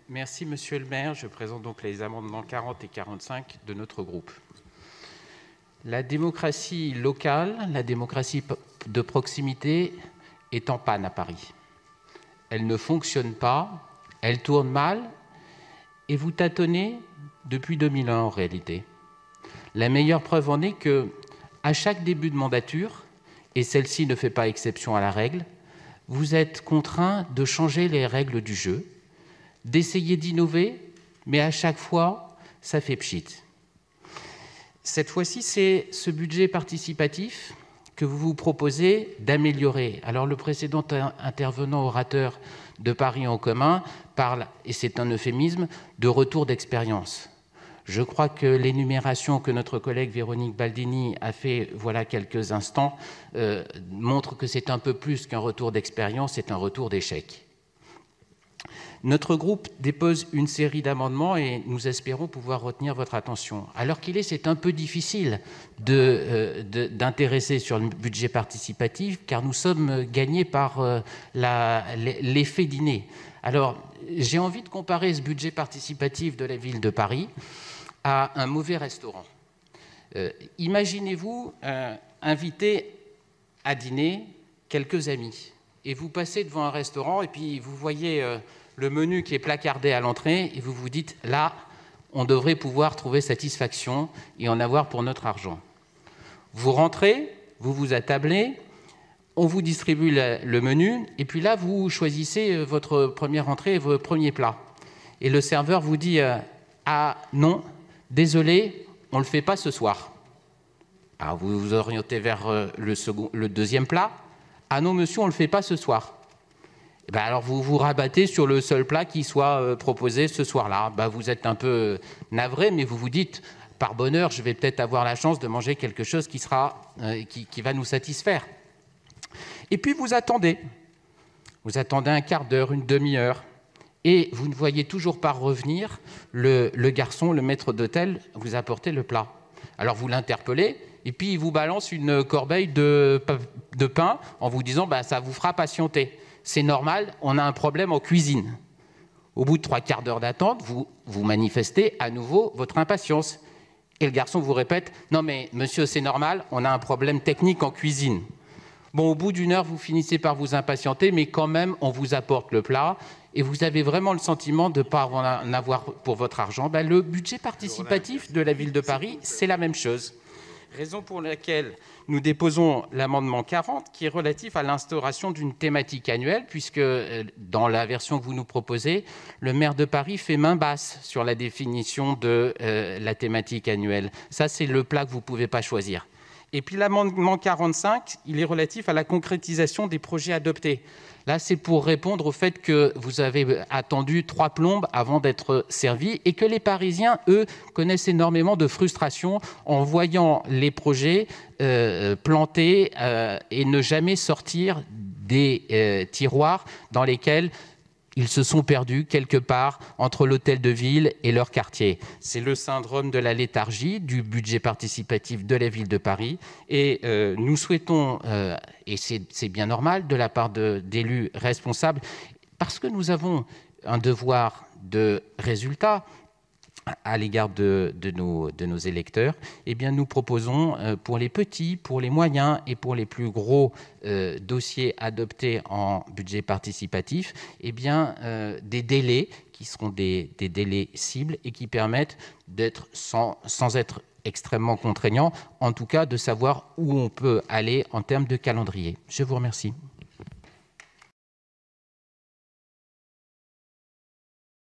Merci, Monsieur le maire. Je présente donc les amendements 40 et 45 de notre groupe. La démocratie locale, la démocratie de proximité est en panne à Paris. Elle ne fonctionne pas, elle tourne mal, et vous tâtonnez depuis 2001 en réalité. La meilleure preuve en est que, à chaque début de mandature, et celle-ci ne fait pas exception à la règle, vous êtes contraint de changer les règles du jeu, d'essayer d'innover, mais à chaque fois, ça fait pchit. Cette fois-ci, c'est ce budget participatif que vous vous proposez d'améliorer. Alors, le précédent intervenant orateur de Paris en commun parle, et c'est un euphémisme, de retour d'expérience. Je crois que l'énumération que notre collègue Véronique Baldini a fait voilà quelques instants montre que c'est un peu plus qu'un retour d'expérience, c'est un retour d'échec. Notre groupe dépose une série d'amendements et nous espérons pouvoir retenir votre attention. Alors qu'il est, c'est un peu difficile d'intéresser sur le budget participatif car nous sommes gagnés par l'effet dîner. Alors, j'ai envie de comparer ce budget participatif de la ville de Paris à un mauvais restaurant. Imaginez-vous inviter à dîner quelques amis et vous passez devant un restaurant et puis vous voyez le menu qui est placardé à l'entrée et vous vous dites là, on devrait pouvoir trouver satisfaction et en avoir pour notre argent. Vous rentrez, vous vous attablez, on vous distribue le menu et puis là, vous choisissez votre première entrée et votre premier plat. Et le serveur vous dit ah non, désolé, on ne le fait pas ce soir. Alors vous vous orientez vers le deuxième plat. Ah non, monsieur, on ne le fait pas ce soir. Et bien alors vous vous rabattez sur le seul plat qui soit proposé ce soir-là. Ben, vous êtes un peu navré, mais vous vous dites, par bonheur, je vais peut-être avoir la chance de manger quelque chose qui va nous satisfaire. Et puis vous attendez. Vous attendez un quart d'heure, une demi-heure. Et vous ne voyez toujours pas revenir le garçon, le maître d'hôtel, vous apporter le plat. Alors vous l'interpellez, et puis il vous balance une corbeille de pain en vous disant bah, « ça vous fera patienter ». C'est normal, on a un problème en cuisine. Au bout de 3 quarts d'heure d'attente, vous manifestez à nouveau votre impatience. Et le garçon vous répète « non mais monsieur, c'est normal, on a un problème technique en cuisine ». Bon, au bout d'une heure, vous finissez par vous impatienter, mais quand même, on vous apporte le plat et vous avez vraiment le sentiment de ne pas en avoir pour votre argent. Ben, le budget participatif de la ville de Paris, c'est la même chose. Raison pour laquelle nous déposons l'amendement 40 qui est relatif à l'instauration d'une thématique annuelle puisque dans la version que vous nous proposez, le maire de Paris fait main basse sur la définition de la thématique annuelle. Ça, c'est le plat que vous ne pouvez pas choisir. Et puis l'amendement 45, il est relatif à la concrétisation des projets adoptés. Là, c'est pour répondre au fait que vous avez attendu 3 plombes avant d'être servis et que les Parisiens, eux, connaissent énormément de frustration en voyant les projets plantés et ne jamais sortir des tiroirs dans lesquels ils se sont perdus quelque part entre l'hôtel de ville et leur quartier. C'est le syndrome de la léthargie du budget participatif de la ville de Paris. Et nous souhaitons, et c'est bien normal de la part d'élus responsables, parce que nous avons un devoir de résultat à l'égard de nos électeurs, eh bien, nous proposons pour les petits, pour les moyens et pour les plus gros dossiers adoptés en budget participatif, eh bien, des délais qui seront des délais cibles et qui permettent d'être sans être extrêmement contraignants, en tout cas de savoir où on peut aller en termes de calendrier. Je vous remercie.